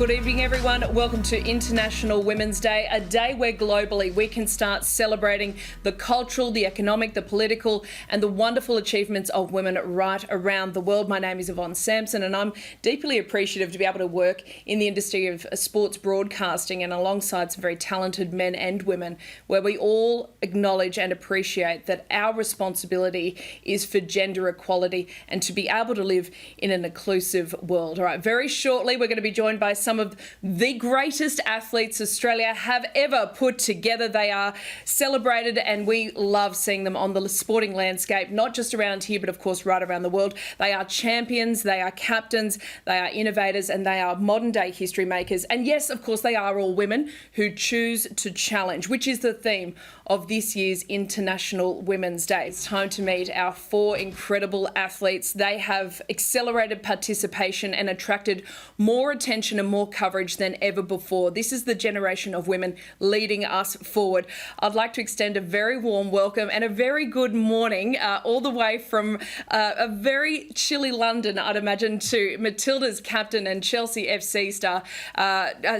Good evening, everyone. Welcome to International Women's Day, a day where globally we can start celebrating the cultural, the economic, the political and the wonderful achievements of women right around the world. My name is Yvonne Sampson and I'm deeply appreciative to be able to work in the industry of sports broadcasting and alongside some very talented men and women, where we all acknowledge and appreciate that our responsibility is for gender equality and to be able to live in an inclusive world. All right, very shortly we're going to be joined by some of the greatest athletes Australia have ever put together. They are celebrated and we love seeing them on the sporting landscape, not just around here, but of course right around the world. They are champions, they are captains, they are innovators and they are modern day history makers. And yes, of course, they are all women who choose to challenge, which is the theme of this year's International Women's Day. It's time to meet our four incredible athletes. They have accelerated participation and attracted more attention and more coverage than ever before. This is the generation of women leading us forward. I'd like to extend a very warm welcome and a very good morning all the way from a very chilly London, I'd imagine, to Matilda's captain and Chelsea FC star,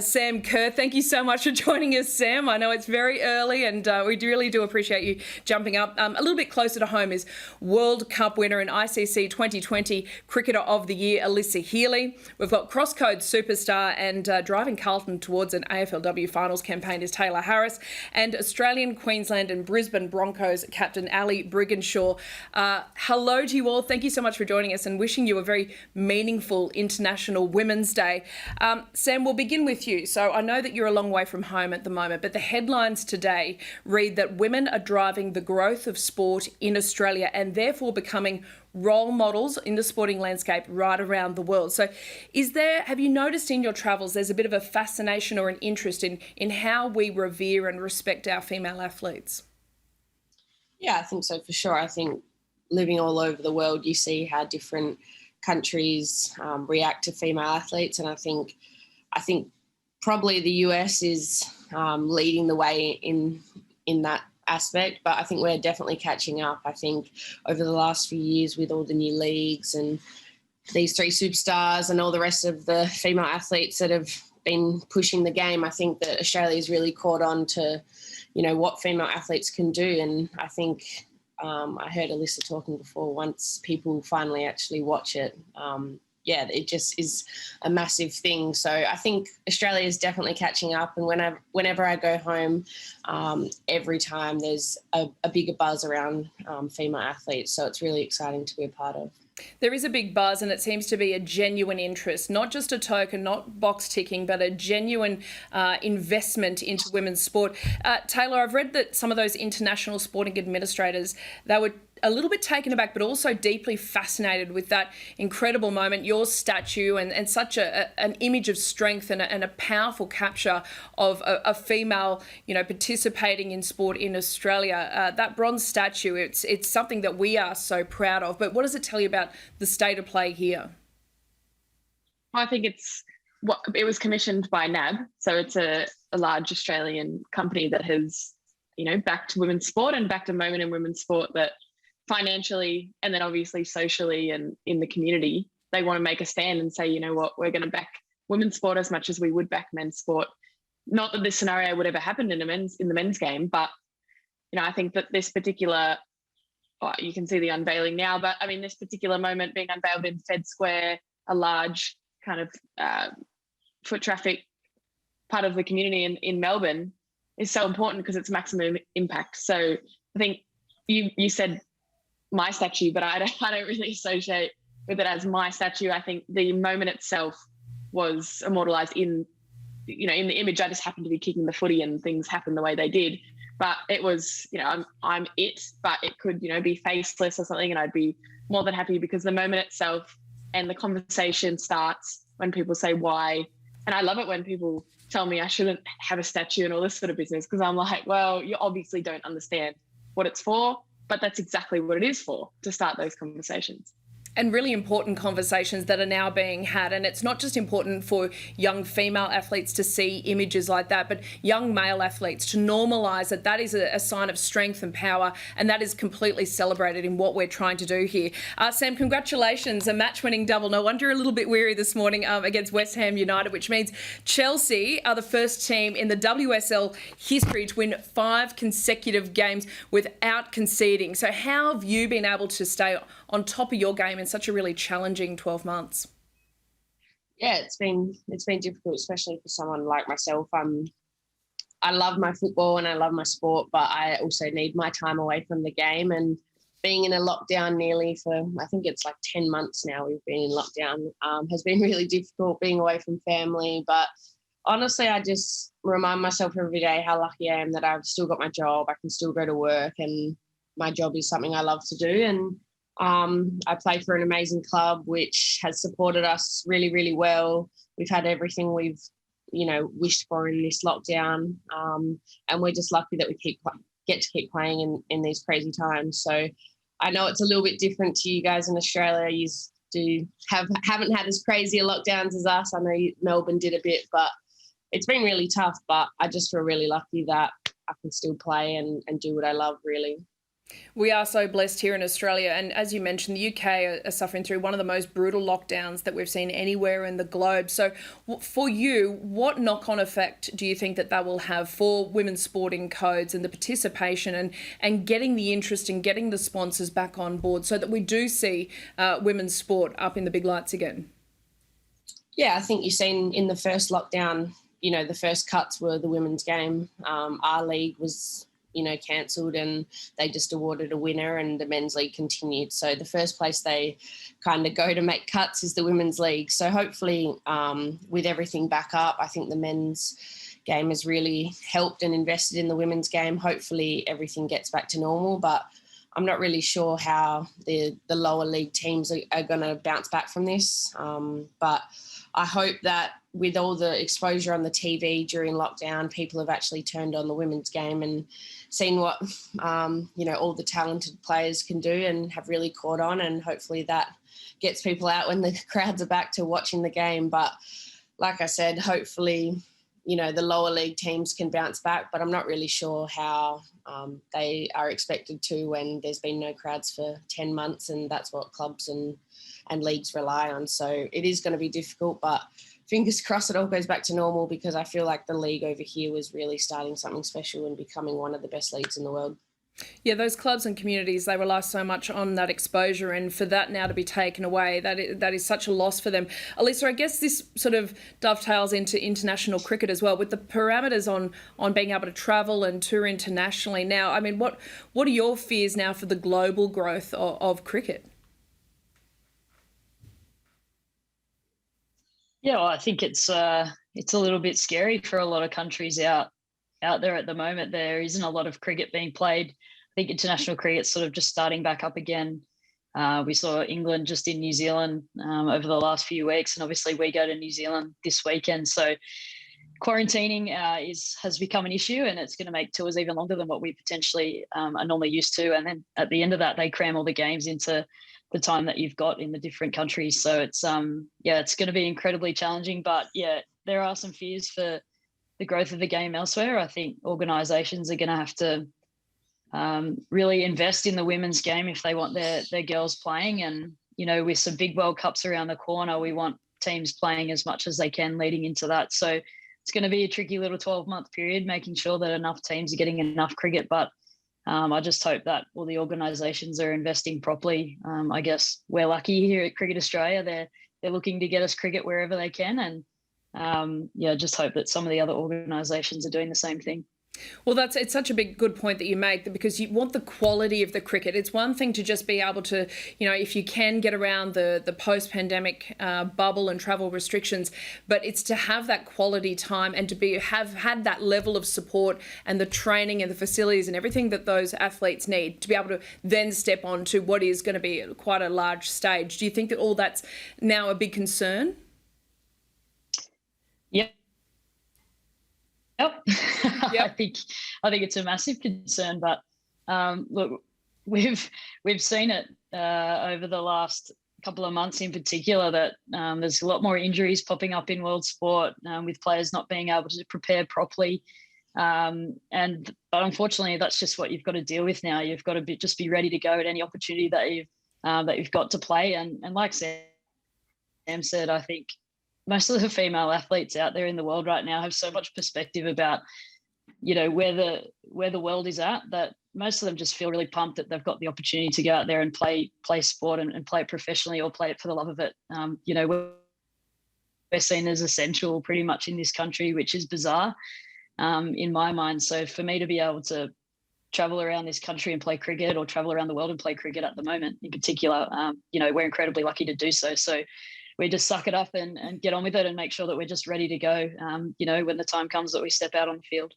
Sam Kerr. Thank you so much for joining us, Sam. I know it's very early and we really do appreciate you jumping up. A little bit closer to home is World Cup winner and ICC 2020 Cricketer of the Year, Alyssa Healy. We've got cross-code superstar and driving Carlton towards an AFLW finals campaign is Tayla Harris, and Australian, Queensland and Brisbane Broncos captain Ali Brigginshaw. Hello to you all. Thank you so much for joining us and wishing you a very meaningful International Women's Day. Sam, we'll begin with you. So I know that you're a long way from home at the moment, but the headlines today read that women are driving the growth of sport in Australia and therefore becoming role models in the sporting landscape right around the world. So have you noticed in your travels there's a bit of a fascination or an interest in how we revere and respect our female athletes? Yeah, I think so for sure. I think living all over the world, you see how different countries react to female athletes. And I think probably the US is leading the way in that aspect, but I think we're definitely catching up. I think over the last few years with all the new leagues and these three superstars and all the rest of the female athletes that have been pushing the game, I think that Australia's really caught on to, what female athletes can do. And I think I heard Alyssa talking before, once people finally actually watch it, it just is a massive thing. So I think Australia is definitely catching up. And whenever I go home, every time there's a bigger buzz around female athletes. So it's really exciting to be a part of. There is a big buzz and it seems to be a genuine interest, not just a token, not box ticking, but a genuine investment into women's sport. Tayla, I've read that some of those international sporting administrators, they were a little bit taken aback, but also deeply fascinated with that incredible moment, your statue and such an image of strength and a powerful capture of a female, participating in sport in Australia. That bronze statue, it's something that we are so proud of. But what does it tell you about the state of play here? I think it was commissioned by NAB, so it's a large Australian company that has, backed women's sport and backed a moment in women's sport that financially and then obviously socially and in the community, they want to make a stand and say, we're going to back women's sport as much as we would back men's sport. Not that this scenario would ever happen in the men's game, but I think that this particular, you can see the unveiling now, but I mean this particular moment being unveiled in Fed Square, a large kind of foot traffic part of the community in Melbourne, is so important because it's maximum impact. So I think you said my statue, but I don't really associate with it as my statue. I think the moment itself was immortalized in the image. I just happened to be kicking the footy and things happened the way they did. But it was, I'm it, but it could, be faceless or something, and I'd be more than happy because the moment itself and the conversation starts when people say why. And I love it when people tell me I shouldn't have a statue and all this sort of business, because I'm like, well, you obviously don't understand what it's for, but that's exactly what it is for, to start those conversations. And really important conversations that are now being had. And it's not just important for young female athletes to see images like that, but young male athletes to normalise that that is a sign of strength and power, and that is completely celebrated in what we're trying to do here. Sam, congratulations, a match-winning double. No wonder you're a little bit weary this morning against West Ham United, which means Chelsea are the first team in the WSL history to win 5 consecutive games without conceding. So how have you been able to stay on top of your game in such a really challenging 12 months? Yeah, it's been difficult, especially for someone like myself. I love my football and I love my sport, but I also need my time away from the game. And being in a lockdown nearly for, I think it's like 10 months now we've been in lockdown, has been really difficult, being away from family. But honestly, I just remind myself every day how lucky I am that I've still got my job. I can still go to work, and my job is something I love to do. And I play for an amazing club which has supported us really, really well. We've had everything we've, wished for in this lockdown, and we're just lucky that we get to keep playing in these crazy times. So I know it's a little bit different to you guys in Australia. You haven't had as crazy a lockdowns as us. I know Melbourne did a bit, but it's been really tough. But I just feel really lucky that I can still play and do what I love, really. We are so blessed here in Australia, and as you mentioned, the UK are suffering through one of the most brutal lockdowns that we've seen anywhere in the globe. So for you, what knock-on effect do you think that will have for women's sporting codes and the participation and getting the interest and getting the sponsors back on board so that we do see women's sport up in the big lights again? Yeah, I think you've seen in the first lockdown, the first cuts were the women's game. Our league was cancelled, and they just awarded a winner, and the men's league continued. So the first place they kind of go to make cuts is the women's league. So hopefully with everything back up, I think the men's game has really helped and invested in the women's game. Hopefully everything gets back to normal, but I'm not really sure how the lower league teams are going to bounce back from this. But I hope that with all the exposure on the TV during lockdown, people have actually turned on the women's game and seen what, all the talented players can do and have really caught on. And hopefully that gets people out when the crowds are back to watching the game. But like I said, hopefully, the lower league teams can bounce back, but I'm not really sure how they are expected to when there's been no crowds for 10 months, and that's what clubs and leagues rely on. So it is going to be difficult, but fingers crossed it all goes back to normal, because I feel like the league over here was really starting something special and becoming one of the best leagues in the world. Yeah, those clubs and communities, they rely so much on that exposure, and for that now to be taken away, that is such a loss for them. Alyssa, I guess this sort of dovetails into international cricket as well, with the parameters on being able to travel and tour internationally now. I mean, what are your fears now for the global growth of cricket? Yeah, well, I think it's a little bit scary for a lot of countries out there at the moment. There isn't a lot of cricket being played. I think international cricket's sort of just starting back up again. We saw England just in New Zealand over the last few weeks, and obviously we go to New Zealand this weekend. So quarantining has become an issue, and it's going to make tours even longer than what we potentially are normally used to. And then at the end of that, they cram all the games into the time that you've got in the different countries. So it's it's going to be incredibly challenging. But yeah, there are some fears for the growth of the game elsewhere. I think organisations are going to have to really invest in the women's game if they want their girls playing. And, with some big World Cups around the corner, we want teams playing as much as they can leading into that. So it's going to be a tricky little 12-month period, making sure that enough teams are getting enough cricket. But I just hope that all the organisations are investing properly. I guess we're lucky here at Cricket Australia. They're looking to get us cricket wherever they can. And just hope that some of the other organisations are doing the same thing. Well, it's such a good point that you make, because you want the quality of the cricket. It's one thing to just be able to, if you can get around the post-pandemic bubble and travel restrictions, but it's to have that quality time and to have had that level of support and the training and the facilities and everything that those athletes need to be able to then step on to what is going to be quite a large stage. Do you think that all that's now a big concern? Yep. Yep. I think it's a massive concern, but look, we've seen it over the last couple of months in particular that there's a lot more injuries popping up in world sport with players not being able to prepare properly. But unfortunately, that's just what you've got to deal with now. You've got to just be ready to go at any opportunity that you've got to play. And like Sam said, I think most of the female athletes out there in the world right now have so much perspective about, where the world is at, that most of them just feel really pumped that they've got the opportunity to go out there and play sport and play it professionally or play it for the love of it. We're seen as essential pretty much in this country, which is bizarre in my mind. So for me to be able to travel around this country and play cricket, or travel around the world and play cricket at the moment in particular, we're incredibly lucky to do so. So we just suck it up and get on with it and make sure that we're just ready to go, when the time comes that we step out on the field.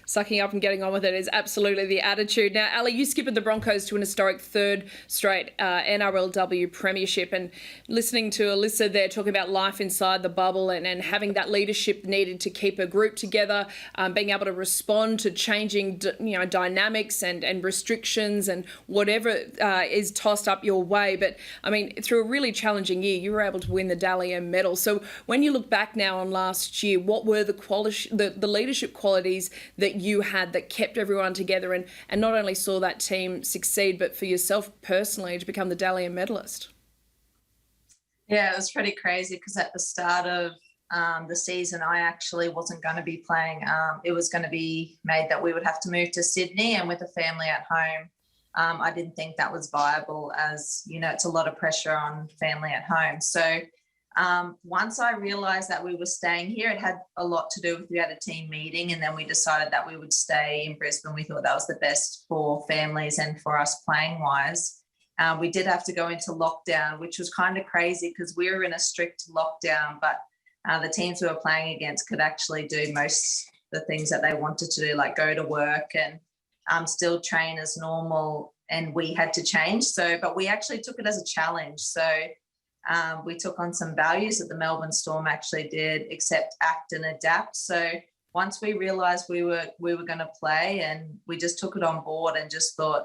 Sucking up and getting on with it is absolutely the attitude. Now, Ali, you skipped the Broncos to an historic third straight NRLW premiership, and listening to Alyssa there talking about life inside the bubble and having that leadership needed to keep a group together, being able to respond to changing dynamics and restrictions and whatever is tossed up your way. But, I mean, through a really challenging year, you were able to win the Dally M medal. So when you look back now on last year, what were the leadership qualities that you had that kept everyone together and not only saw that team succeed, but for yourself personally to become the Dally M medalist? Yeah, it was pretty crazy because at the start of the season, I actually wasn't going to be playing. It was going to be made that we would have to move to Sydney, and with a family at home, I didn't think that was viable, as, it's a lot of pressure on family at home. So once I realised that we were staying here, it had a lot to do with, we had a team meeting, and then we decided that we would stay in Brisbane. We thought that was the best for families and for us playing wise. We did have to go into lockdown, which was kind of crazy because we were in a strict lockdown, but the teams we were playing against could actually do most of the things that they wanted to do, like go to work and still train as normal, and we had to change. But we actually took it as a challenge. So we took on some values that the Melbourne Storm actually did: accept, act and adapt. So once we realised we were going to play, and we just took it on board and just thought,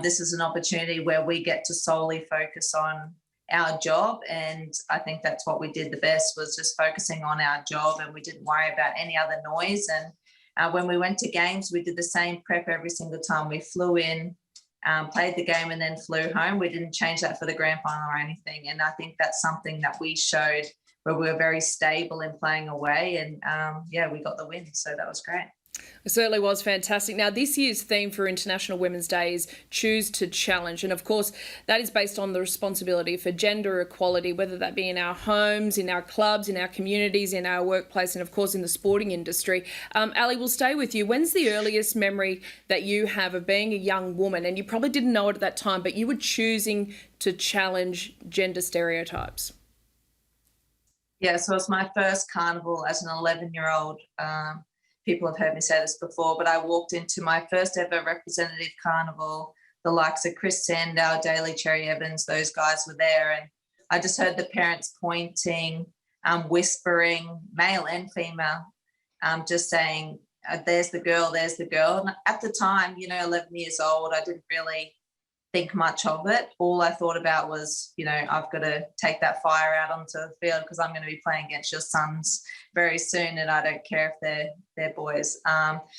this is an opportunity where we get to solely focus on our job. And I think that's what we did the best, was just focusing on our job, and we didn't worry about any other noise. And when we went to games, we did the same prep every single time. We flew in, played the game and then flew home. We didn't change that for the grand final or anything. And I think that's something that we showed, where we were very stable in playing away. And we got the win. So that was great. It certainly was fantastic. Now, this year's theme for International Women's Day is Choose to Challenge. And of course, that is based on the responsibility for gender equality, whether that be in our homes, in our clubs, in our communities, in our workplace, and of course in the sporting industry. Ali, we'll stay with you. When's the earliest memory that you have of being a young woman, and you probably didn't know it at that time, but you were choosing to challenge gender stereotypes? Yeah, so it was my first carnival as an 11-year-old. People have heard me say this before, but I walked into my first ever representative carnival. The likes of Chris Sandow, Daly Cherry Evans, those guys were there. And I just heard the parents pointing, whispering, male and female, just saying, there's the girl, there's the girl. And at the time, 11 years old, I didn't really think much of it. All I thought about was, I've got to take that fire out onto the field because I'm going to be playing against your sons very soon, and I don't care if they're boys.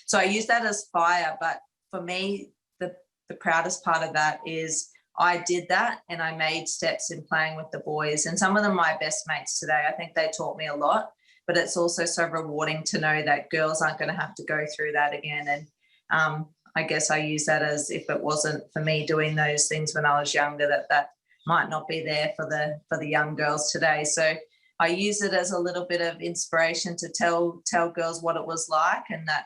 So I use that as fire. But for me, the proudest part of that is I did that, and I made steps in playing with the boys. And some of them are my best mates today. I think they taught me a lot, but it's also so rewarding to know that girls aren't going to have to go through that again. And I guess I use that as, if it wasn't for me doing those things when I was younger, that might not be there for the young girls today. So I use it as a little bit of inspiration to tell girls what it was like, and that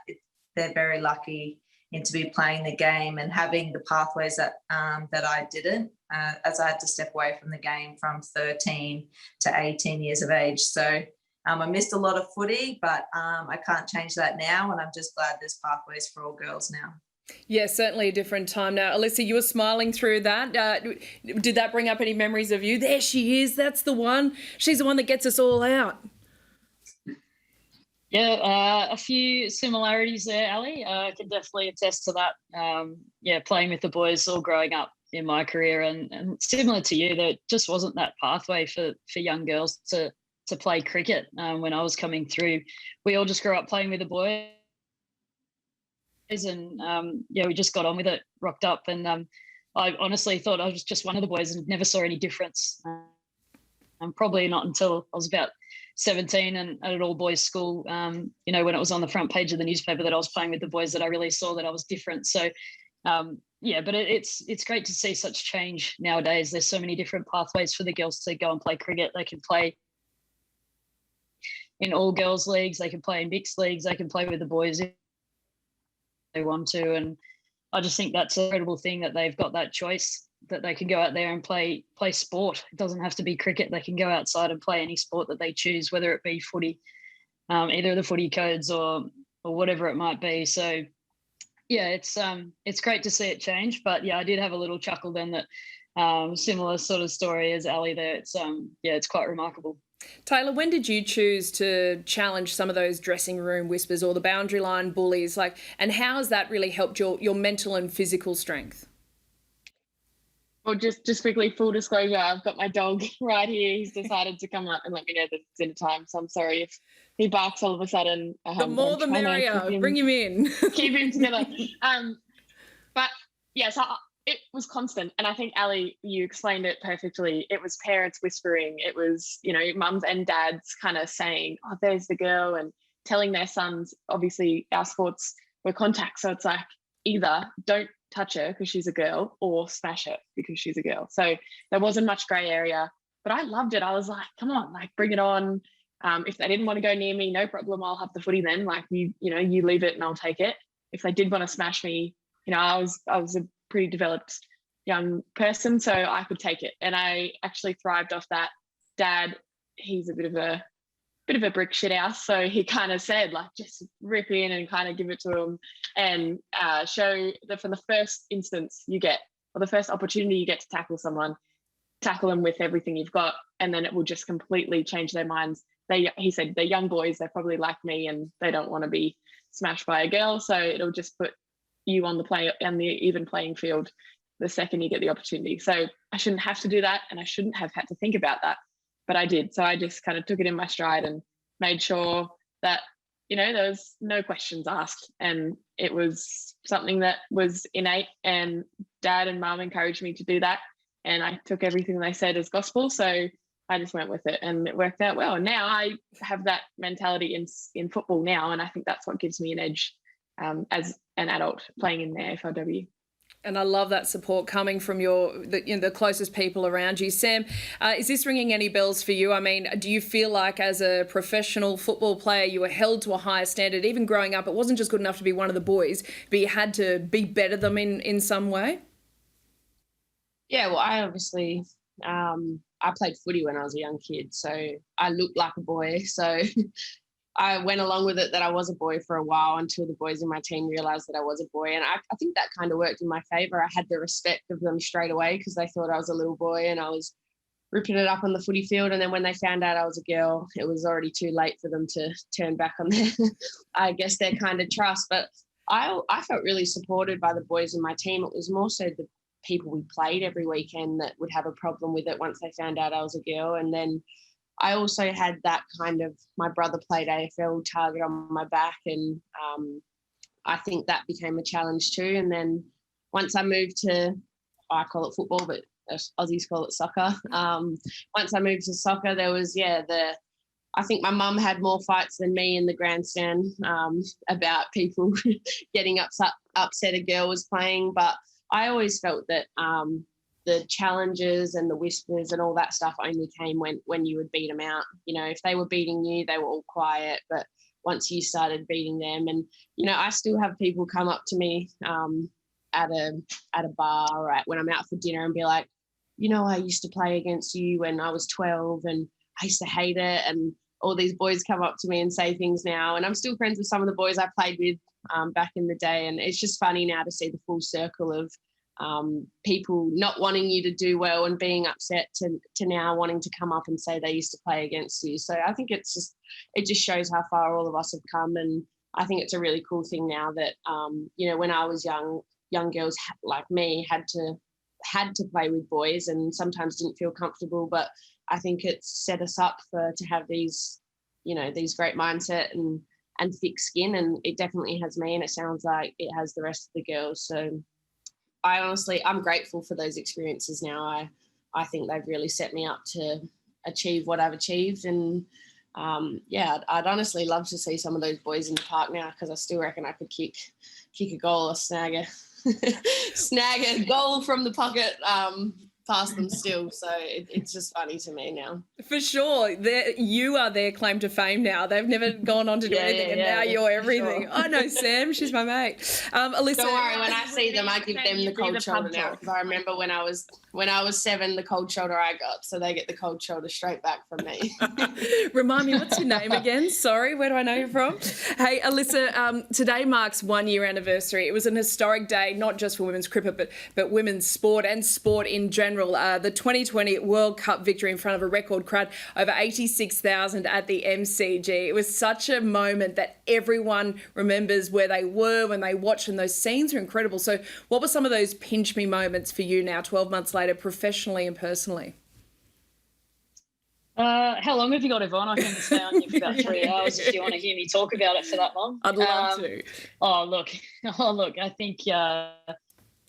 they're very lucky to be playing the game and having the pathways that I didn't, as I had to step away from the game from 13 to 18 years of age. So I missed a lot of footy, but I can't change that now, and I'm just glad there's pathways for all girls now. Yeah, certainly a different time now. Alyssa, you were smiling through that. Did that bring up any memories of you? There she is. That's the one. She's the one that gets us all out. Yeah, a few similarities there, Ali. I can definitely attest to that. Playing with the boys all growing up in my career, and similar to you, there just wasn't that pathway for young girls to play cricket. When I was coming through, we all just grew up playing with the boys, and we just got on with it, rocked up, and I honestly thought I was just one of the boys and never saw any difference. Probably not until I was about 17 and at an all-boys school, when it was on the front page of the newspaper that I was playing with the boys, that I really saw that I was different. So, but it's great to see such change nowadays. There's so many different pathways for the girls to go and play cricket. They can play in all girls leagues, they can play in mixed leagues, they can play with the boys if they want to. And I just think that's an incredible thing that they've got that choice, that they can go out there and play sport. It doesn't have to be cricket. They can go outside and play any sport that they choose, whether it be footy, either of the footy codes or whatever it might be. So it's great to see it change. But I did have a little chuckle then that similar sort of story as Ali there. It's quite remarkable. Tayla, when did you choose to challenge some of those dressing room whispers or the boundary line bullies? And how has that really helped your mental and physical strength? Well, just quickly, full disclosure, I've got my dog right here. He's decided to come up and let me know that it's dinner time. So I'm sorry if he barks all of a sudden. The more the merrier. Bring him in. Keep him together. But so it was constant. And I think, Ali, you explained it perfectly. It was parents whispering. It was, mums and dads kind of saying, oh, there's the girl, and telling their sons, obviously our sports were contact. So it's like, either don't touch her because she's a girl or smash her because she's a girl. So there wasn't much grey area, but I loved it. I was like, come on, bring it on. If they didn't want to go near me, no problem. I'll have the footy then. You leave it and I'll take it. If they did want to smash me, I was a pretty developed young person, so I could take it. And I actually thrived off that. Dad, he's a bit of a brick shit house, so he kind of said, just rip in and kind of give it to him, and show that from the first instance you get, or the first opportunity you get to tackle someone, tackle them with everything you've got, and then it will just completely change their minds. He said they're young boys, they're probably like me, and they don't want to be smashed by a girl, so it'll just put you on the even playing field the second you get the opportunity. So I shouldn't have to do that, and I shouldn't have had to think about that, but I did. So I just kind of took it in my stride and made sure that there was no questions asked, and it was something that was innate, and Dad and Mum encouraged me to do that, and I took everything they said as gospel. So I just went with it, and it worked out well. Now I have that mentality in football now, and I think that's what gives me an edge as an adult playing in the AFLW. And I love that support coming from the closest people around you. Sam, is this ringing any bells for you? I mean, do you feel like as a professional football player you were held to a higher standard? Even growing up, it wasn't just good enough to be one of the boys, but you had to be better than them in some way? Yeah, well, I obviously, I played footy when I was a young kid, so I looked like a boy. So I went along with it that I was a boy for a while until the boys in my team realised that I was a boy. And I think that kind of worked in my favour. I had the respect of them straight away because they thought I was a little boy and I was ripping it up on the footy field. And then when they found out I was a girl, it was already too late for them to turn back on their kind of trust. But I felt really supported by the boys in my team. It was more so the people we played every weekend that would have a problem with it once they found out I was a girl. And then I also had that kind of, my brother played AFL, target on my back, and I think that became a challenge too. And then once I moved to, I call it football, but Aussies call it soccer. Once I moved to soccer, there was, I think my mum had more fights than me in the grandstand about people getting upset a girl was playing. But I always felt that the challenges and the whispers and all that stuff only came when you would beat them out. If they were beating you, they were all quiet. But once you started beating them, and I still have people come up to me at a bar or when I'm out for dinner and be like, I used to play against you when I was 12 and I used to hate it. And all these boys come up to me and say things now, and I'm still friends with some of the boys I played with back in the day. And it's just funny now to see the full circle of people not wanting you to do well and being upset to now wanting to come up and say they used to play against you. So I think it just shows how far all of us have come. And I think it's a really cool thing now that, when I was young girls like me had to had to play with boys and sometimes didn't feel comfortable, but I think it's set us up to have these, these great mindset and thick skin, and it definitely has me, and it sounds like it has the rest of the girls. So I'm grateful for those experiences now. I think they've really set me up to achieve what I've achieved, and I'd honestly love to see some of those boys in the park now, because I still reckon I could kick a goal or snag a goal from the pocket past them still. So it's just funny to me now. For sure. You are their claim to fame now. They've never gone on to do anything, and now you're everything. Sure. I know Sam, she's my mate. Alyssa, don't worry, when I see them, I give them the cold shoulder now, because I remember when I was 7, the cold shoulder I got, so they get the cold shoulder straight back from me. Remind me, what's your name again? Sorry, where do I know you from? Hey, Alyssa, today marks 1 year anniversary. It was an historic day, not just for women's cricket, but women's sport and sport in general. The 2020 World Cup victory in front of a record crowd, over 86,000 at the MCG. It was such a moment that everyone remembers where they were when they watched, and those scenes are incredible. So what were some of those pinch me moments for you now, 12 months later, professionally and personally? How long have you got, Yvonne? I can stay on you for about 3 hours if you want to hear me talk about it for that long. I'd love to. Oh, look, I think it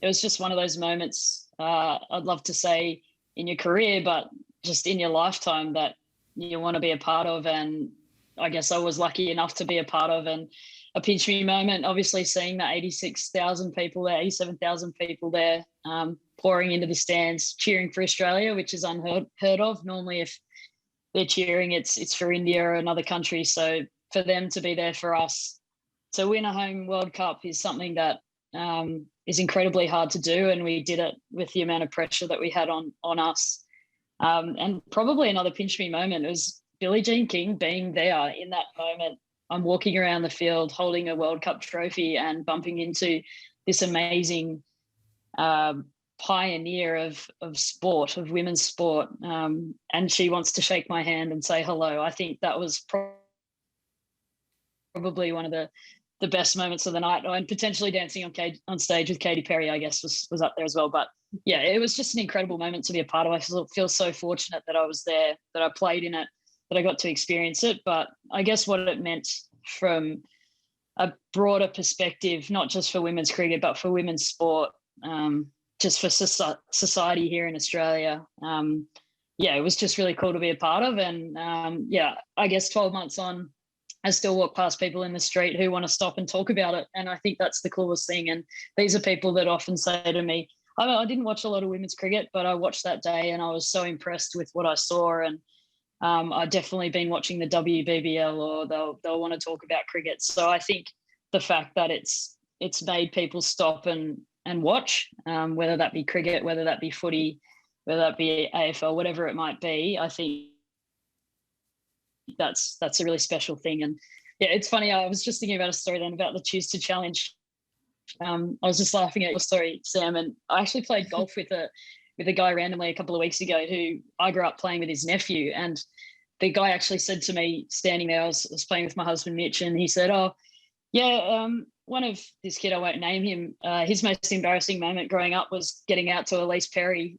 was just one of those moments, I'd love to say in your career, but just in your lifetime, that you want to be a part of. And I guess I was lucky enough to be a part of. And a pinch me moment, obviously seeing the 86,000 people there, 87,000 people there, pouring into the stands, cheering for Australia, which is unheard of. Normally, if they're cheering, it's for India or another country. So for them to be there for us, to win a home World Cup is something that is incredibly hard to do, and we did it with the amount of pressure that we had on us. And probably another pinch me moment was Billie Jean King being there in that moment. I'm walking around the field holding a World Cup trophy and bumping into this amazing pioneer of sport, of women's sport, and she wants to shake my hand and say hello. I think that was probably one of the best moments of the night, and potentially dancing on stage with Katy Perry, I guess, was up there as well. But yeah, it was just an incredible moment to be a part of. I feel so fortunate that I was there, that I played in it, that I got to experience it. But I guess what it meant from a broader perspective, not just for women's cricket, but for women's sport, just for society here in Australia. It was just really cool to be a part of. And I guess 12 months on, I still walk past people in the street who want to stop and talk about it. And I think that's the coolest thing. And these are people that often say to me, I didn't watch a lot of women's cricket, but I watched that day and I was so impressed with what I saw. And I've definitely been watching the WBBL, or they'll want to talk about cricket. So I think the fact that it's made people stop and watch, whether that be cricket, whether that be footy, whether that be AFL, whatever it might be, I think that's a really special thing. And yeah, it's funny, I was just thinking about a story then about the Choose to Challenge. I was just laughing at your story, Sam, and I actually played golf with a guy randomly a couple of weeks ago who I grew up playing with his nephew, and the guy actually said to me, standing there, I was playing with my husband Mitch, and he said, one of this kid, I won't name him, his most embarrassing moment growing up was getting out to Alyssa Perry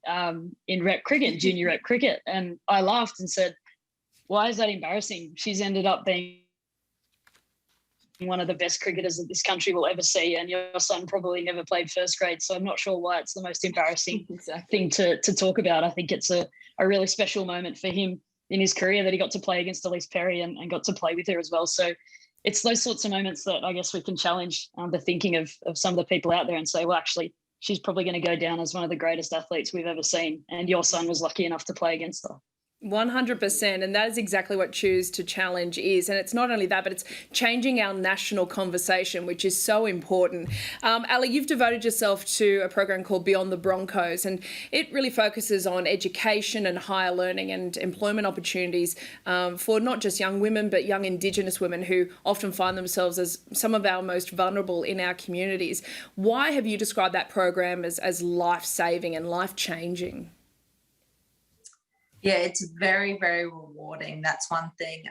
in rep cricket, junior rep cricket. And I laughed and said, why is that embarrassing? She's ended up being one of the best cricketers that this country will ever see, and your son probably never played first grade, so I'm not sure why it's the most embarrassing thing to talk about. I think it's a really special moment for him in his career that he got to play against Alyssa Perry and got to play with her as well. So it's those sorts of moments that I guess we can challenge the thinking of some of the people out there and say, well, actually, she's probably going to go down as one of the greatest athletes we've ever seen, and your son was lucky enough to play against her. 100%, and that is exactly what Choose to Challenge is. And it's not only that, but it's changing our national conversation, which is so important. Ali, you've devoted yourself to a program called Beyond the Broncos, and it really focuses on education and higher learning and employment opportunities for not just young women, but young Indigenous women who often find themselves as some of our most vulnerable in our communities. Why have you described that program as life-saving and life-changing? Yeah, it's very, very rewarding. That's one thing.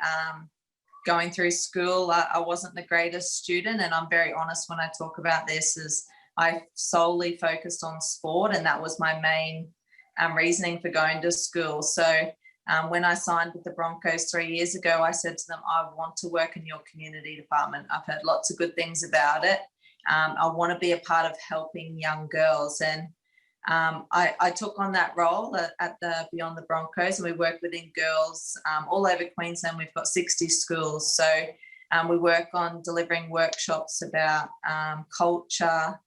Going through school, I wasn't the greatest student, and I'm very honest when I talk about this, as I solely focused on sport, and that was my main reasoning for going to school. So when I signed with the Broncos 3 years ago, I said to them, I want to work in your community department. I've heard lots of good things about it. I want to be a part of helping young girls. And I took on that role at the Beyond the Broncos, and we work within girls all over Queensland. We've got 60 schools. So we work on delivering workshops about culture,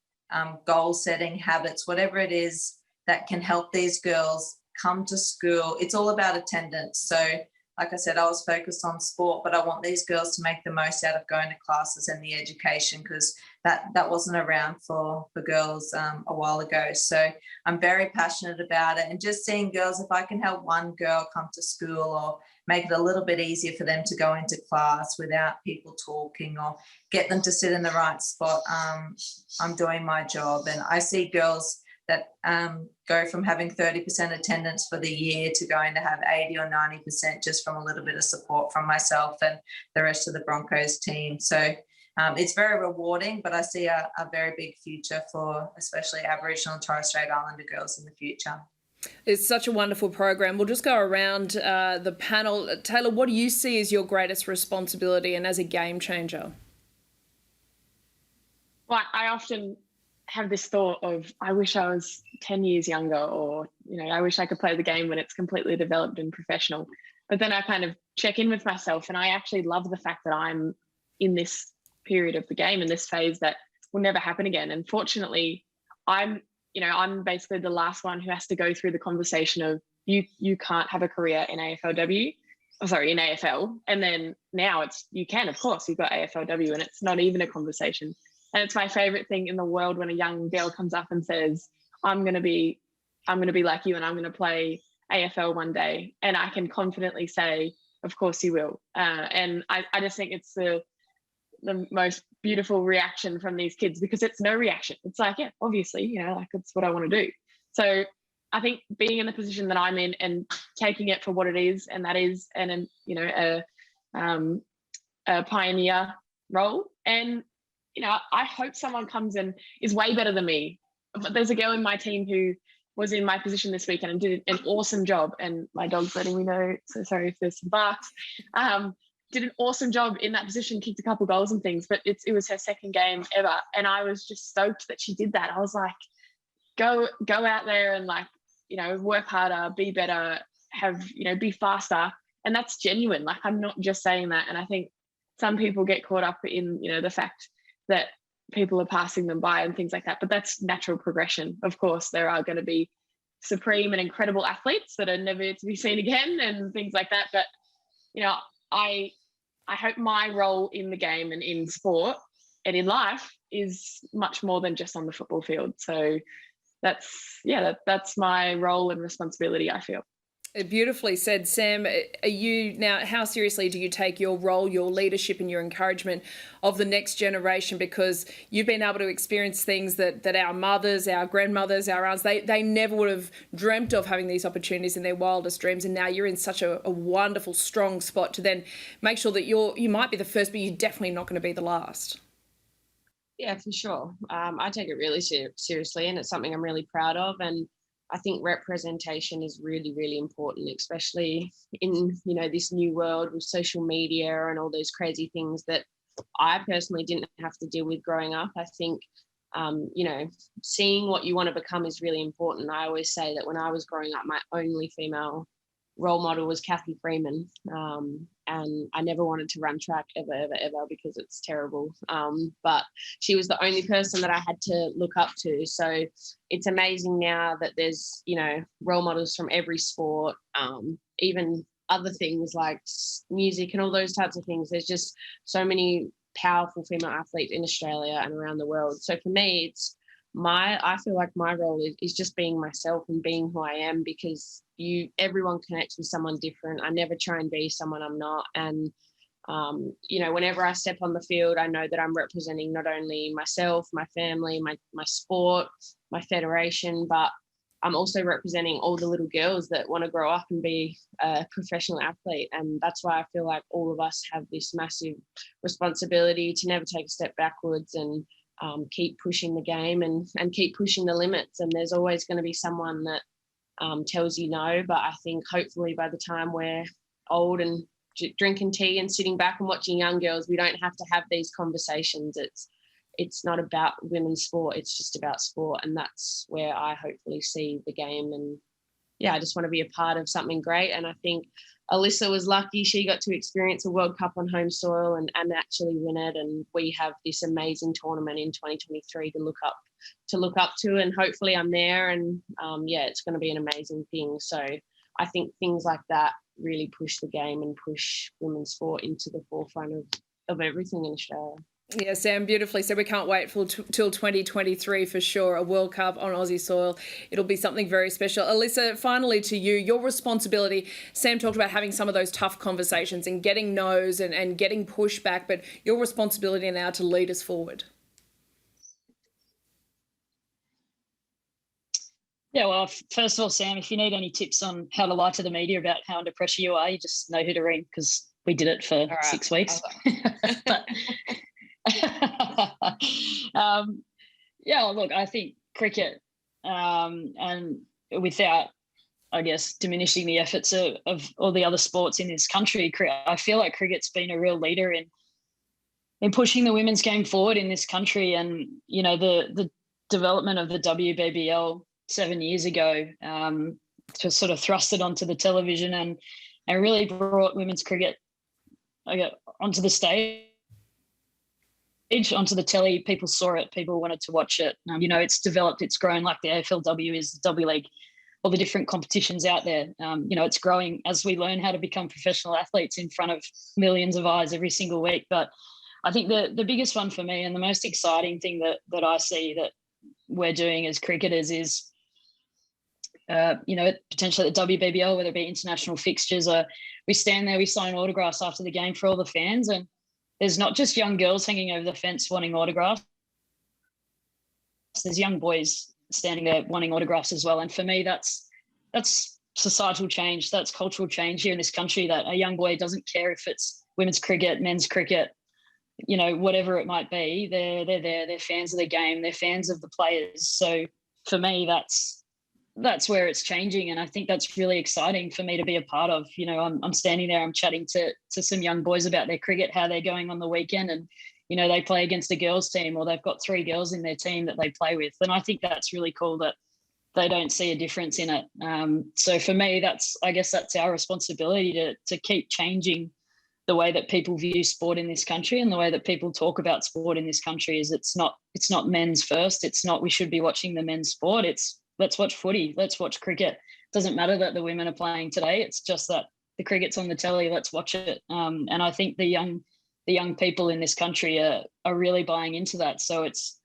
goal setting, habits, whatever it is that can help these girls come to school. It's all about attendance. So like I said, I was focused on sport, but I want these girls to make the most out of going to classes and the education, because that wasn't around for girls a while ago. So I'm very passionate about it, and just seeing girls, if I can help one girl come to school or make it a little bit easier for them to go into class without people talking, or get them to sit in the right spot, I'm doing my job. And I see girls that go from having 30% attendance for the year to going to have 80 or 90% just from a little bit of support from myself and the rest of the Broncos team. So it's very rewarding, but I see a very big future for especially Aboriginal and Torres Strait Islander girls in the future. It's such a wonderful program. We'll just go around the panel. Tayla, what do you see as your greatest responsibility and as a game changer? Well, I often have this thought of, I wish I was 10 years younger, or, I wish I could play the game when it's completely developed and professional. But then I kind of check in with myself, and I actually love the fact that I'm in this period of the game, in this phase that will never happen again. And fortunately, I'm basically the last one who has to go through the conversation of you can't have a career in AFLW, in AFL. And then now you can, of course, you've got AFLW, and it's not even a conversation. And it's my favorite thing in the world when a young girl comes up and says, I'm going to be like you, and I'm going to play AFL one day. And I can confidently say, of course you will. And I just think it's the most beautiful reaction from these kids, because it's no reaction. It's like, yeah, obviously, it's what I want to do. So I think being in the position that I'm in and taking it for what it is, and that is, a pioneer role. And I hope someone comes and is way better than me. But there's a girl in my team who was in my position this weekend and did an awesome job. And my dog's letting me know, so sorry if there's some barks. Did an awesome job in that position, kicked a couple goals and things, but it was her second game ever. And I was just stoked that she did that. I was like, go out there and work harder, be better, be faster. And that's genuine. Like, I'm not just saying that. And I think some people get caught up in, the fact that people are passing them by and things like that, but that's natural progression. Of course, there are going to be supreme and incredible athletes that are never to be seen again and things like that. But, I hope my role in the game and in sport and in life is much more than just on the football field. So that's my role and responsibility, I feel. Beautifully said, Sam. How seriously do you take your role, your leadership and your encouragement of the next generation? Because you've been able to experience things that our mothers, our grandmothers, our aunts, they never would have dreamt of having these opportunities in their wildest dreams. And now you're in such a wonderful, strong spot to then make sure that you might be the first, but you're definitely not going to be the last. Yeah, for sure. I take it really seriously, and it's something I'm really proud of. And I think representation is really, really important, especially in, this new world with social media and all those crazy things that I personally didn't have to deal with growing up. I think, seeing what you want to become is really important. I always say that when I was growing up, my only female role model was Kathy Freeman. And I never wanted to run track ever because it's terrible. But she was the only person that I had to look up to. So it's amazing now that there's, role models from every sport, even other things like music and all those types of things. There's just so many powerful female athletes in Australia and around the world. So for me, I feel like my role is just being myself and being who I am, because everyone connects with someone different. I never try and be someone I'm not. And, whenever I step on the field, I know that I'm representing not only myself, my family, my sport, my federation, but I'm also representing all the little girls that want to grow up and be a professional athlete. And that's why I feel like all of us have this massive responsibility to never take a step backwards and keep pushing the game and keep pushing the limits. And there's always going to be someone that tells you no. But I think hopefully by the time we're old and drinking tea and sitting back and watching young girls, we don't have to have these conversations. It's not about women's sport. It's just about sport. And that's where I hopefully see the game. And yeah, I just want to be a part of something great. And I think Alyssa was lucky. She got to experience a World Cup on home soil and actually win it. And we have this amazing tournament in 2023 to look up to. And hopefully I'm there. And yeah, it's going to be an amazing thing. So I think things like that really push the game and push women's sport into the forefront of everything in Australia. Yeah, Sam, beautifully. So we can't wait till 2023 for sure, a World Cup on Aussie soil. It'll be something very special. Alyssa, finally to you, your responsibility. Sam talked about having some of those tough conversations and getting no's and getting pushback, but your responsibility now to lead us forward. Yeah, well, first of all, Sam, if you need any tips on how to lie to the media about how under pressure you are, you just know who to ring because we did it for 6 weeks. But, yeah, look, I think cricket, and without, I guess, diminishing the efforts of all the other sports in this country, I feel like cricket's been a real leader in pushing the women's game forward in this country. And, you know, the development of the WBBL 7 years ago to sort of thrust it onto the television and really brought women's cricket onto the stage, onto the telly. People saw it, people wanted to watch it. You know, it's developed, it's grown like the AFLW is, the W League, all the different competitions out there. You know, it's growing as we learn how to become professional athletes in front of millions of eyes every single week. But I think the biggest one for me and the most exciting thing that I see that we're doing as cricketers is, you know, potentially the WBBL, whether it be international fixtures, or we stand there, we sign autographs after the game for all the fans. And there's not just young girls hanging over the fence wanting autographs. There's young boys standing there wanting autographs as well. And for me, that's societal change. That's cultural change here in this country, that a young boy doesn't care if it's women's cricket, men's cricket, you know, whatever it might be. They're there. They're fans of the game. They're fans of the players. So for me, that's where it's changing. And I think that's really exciting for me to be a part of. You know, I'm standing there, I'm chatting to some young boys about their cricket, how they're going on the weekend. And, you know, they play against a girls team, or they've got 3 girls in their team that they play with. And I think that's really cool that they don't see a difference in it. So for me, I guess that's our responsibility to keep changing the way that people view sport in this country, and the way that people talk about sport in this country is it's not men's first. It's not, we should be watching the men's sport. It's, let's watch footy. Let's watch cricket. It doesn't matter that the women are playing today. It's just that the cricket's on the telly. Let's watch it. And I think the young people in this country are really buying into that. So it's,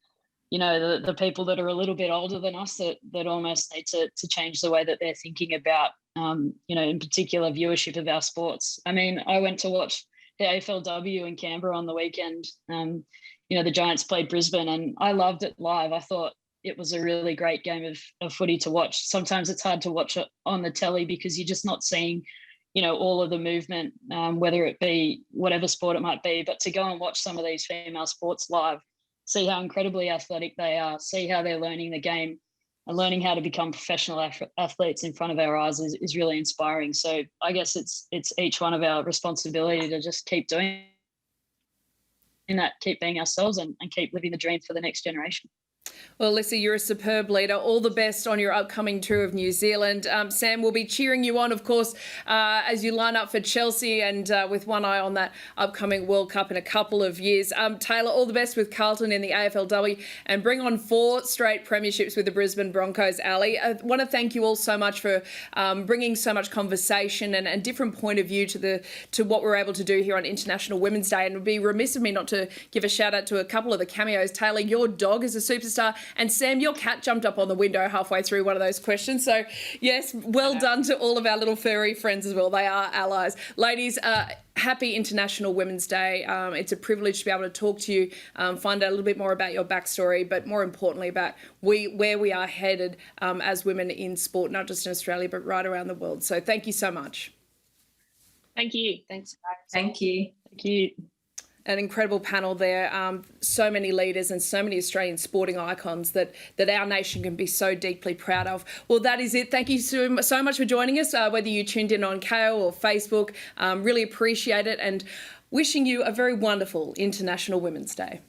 you know, the people that are a little bit older than us that almost need to change the way that they're thinking about, you know, in particular viewership of our sports. I mean, I went to watch the AFLW in Canberra on the weekend. You know, the Giants played Brisbane, and I loved it live. I thought it was a really great game of footy to watch. Sometimes it's hard to watch it on the telly because you're just not seeing, you know, all of the movement, whether it be whatever sport it might be. But to go and watch some of these female sports live, see how incredibly athletic they are, see how they're learning the game and learning how to become professional athletes in front of our eyes is really inspiring. So I guess it's each one of our responsibility to just keep doing that, keep being ourselves and keep living the dream for the next generation. Well, Alyssa, you're a superb leader. All the best on your upcoming tour of New Zealand. Sam will be cheering you on, of course, as you line up for Chelsea and with one eye on that upcoming World Cup in a couple of years. Tayla, all the best with Carlton in the AFLW and bring on 4 straight premierships with the Brisbane Broncos, Ali. I want to thank you all so much for bringing so much conversation and different point of view to what we're able to do here on International Women's Day. And it would be remiss of me not to give a shout out to a couple of the cameos. Tayla, your dog is a superstar. And Sam, your cat jumped up on the window halfway through one of those questions. So, yes, well done to all of our little furry friends as well. They are allies. Ladies, happy International Women's Day. It's a privilege to be able to talk to you, find out a little bit more about your backstory, but more importantly about where we are headed as women in sport, not just in Australia, but right around the world. So thank you so much. Thank you. Thanks, guys. Thank you. Thank you. an incredible panel there. So many leaders and so many Australian sporting icons that our nation can be so deeply proud of. Well, that is it. Thank you so much for joining us, whether you tuned in on Kayo or Facebook. Really appreciate it, and wishing you a very wonderful International Women's Day.